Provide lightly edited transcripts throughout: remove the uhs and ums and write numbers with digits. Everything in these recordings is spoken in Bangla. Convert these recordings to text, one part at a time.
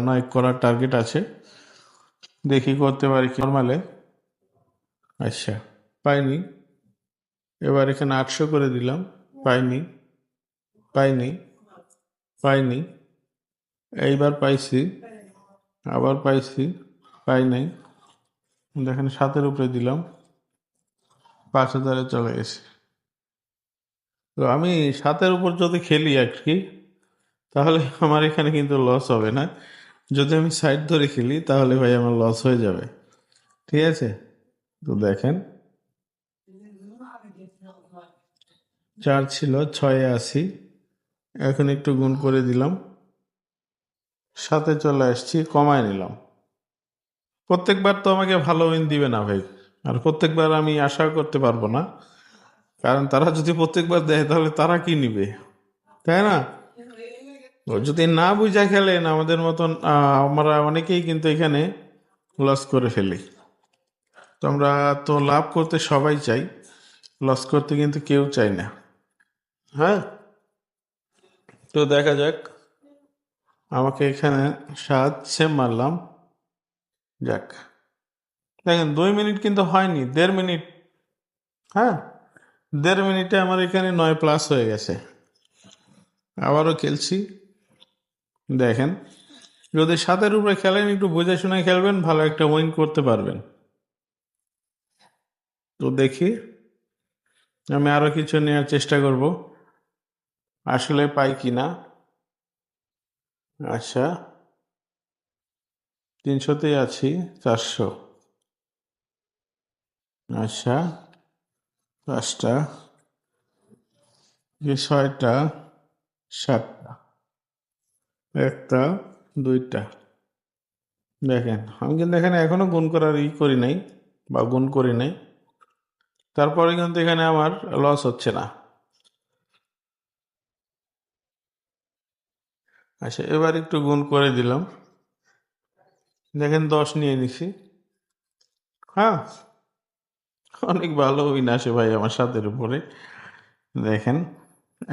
নয় করার টার্গেট আছে, দেখি করতে পারি কি। নর্মালে আচ্ছা, পাইনি। এবার এখানে 800 করে দিলাম, পাইনি পাইনি পাইনি। এইবার পাইছি, আবার পাইছি, পাই নাই। দেখেন 7-এর উপরে দিলাম, 5,000-এ চলে গেছে। তো আমি 7-এর উপর যদি খেলি আর কি, তাহলে আমার এখানে কিন্তু লস হবে না। যদি আমি সাইড ধরে খেলি তাহলে ভাই আমার লস হয়ে যাবে, ঠিক আছে? তো দেখেন 4 ছিল, 6-এ আসি, এখন একটু গুণ করে দিলাম, 7-এ চলে আসছি, কমায় নিলাম। প্রত্যেকবার তো আমাকে ভালো উইন দিবে না ভাই, আর প্রত্যেকবার আমি আশা করতে পারবো না, কারণ তারা যদি প্রত্যেকবার দেয় তাহলে তারা কি নিবে, তাই না? ও যদি না বুঝা খেলেন আমাদের মতন, আমরা অনেকেই কিন্তু এখানে লস করে ফেলি। তো আমরা তো লাভ করতে সবাই চাই, লস করতে কিন্তু কেউ চাই না। হ্যাঁ, তো দেখা যাক। আমাকে এখানে 7 সেম মারলাম, যাক। দেখেন 2 মিনিট কিন্তু হয়নি, 1.5 মিনিট। হ্যাঁ, 1.5 মিনিটে আমার এখানে 9+ হয়ে গেছে। আবারও খেলছি, দেখেন। যদি 7-এর উপরে খেলেন একটু বুঝে শুনে খেলবেন, ভালো একটা উইন করতে পারবেন। তো দেখি, আমি আরো কিছু নেওয়ার চেষ্টা করব, আসলে পাই কিনা। আচ্ছা, 300-তেই আছি, 400। আচ্ছা, 5টা, 6টা, 7টা, 1টা, 2টা। দেখেন আমি কিন্তু এখানে এখনো গুণ করার করি নাই, বা গুণ করি নাই, তারপরে কিন্তু এখানে আমার লস হচ্ছে না। আচ্ছা, এবার একটু গুণ করে দিলাম, দেখেন 10 নিয়ে নিছি। হ্যাঁ, অনেক ভালো উইন আসে ভাই আমার 7-এর উপরে। দেখেন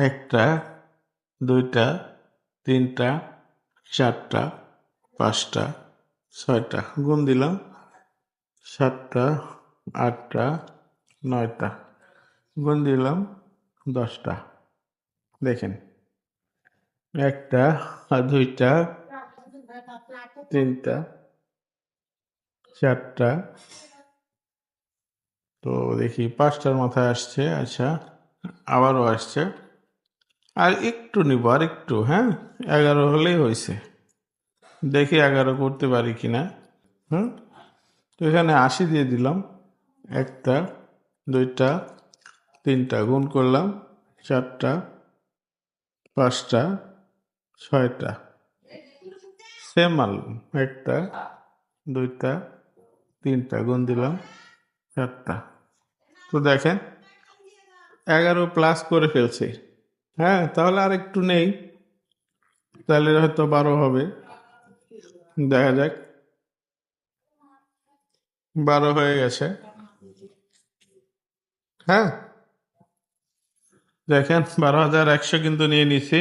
1টা, 2টা, 3টা, 4টা, 5টা, 6টা, গুণ দিলাম, 7টা, 8টা, 9টা, গুণ দিলাম, 10টা। দেখেন 1টা, 2টা, 3টা, 4টা, তো দেখি 5টার মাথায় আসছে। আচ্ছা, আবারও আসছে, আর একটু নিব, আর একটু। হ্যাঁ, 11 হলেই হয়েছে, দেখি 11 করতে পারি কিনা। হুম, তো এখানে 80 দিয়ে দিলাম, 1টা, 2টা, 3টা, গুণ করলাম, 4টা, 5টা, 6টা, সেম মারলাম, 1টা, 2টা, 3টা, গুণ দিলাম, 4টা। তো দেখেন 11+ করে ফেলছি। হ্যাঁ, তাহলে আর একটু নেই, তাহলে হয়তো 12 হবে, দেখা যাক। 12 হয়ে গেছে। হ্যাঁ, দেখেন 12,100 কিন্তু নিয়ে নিছি।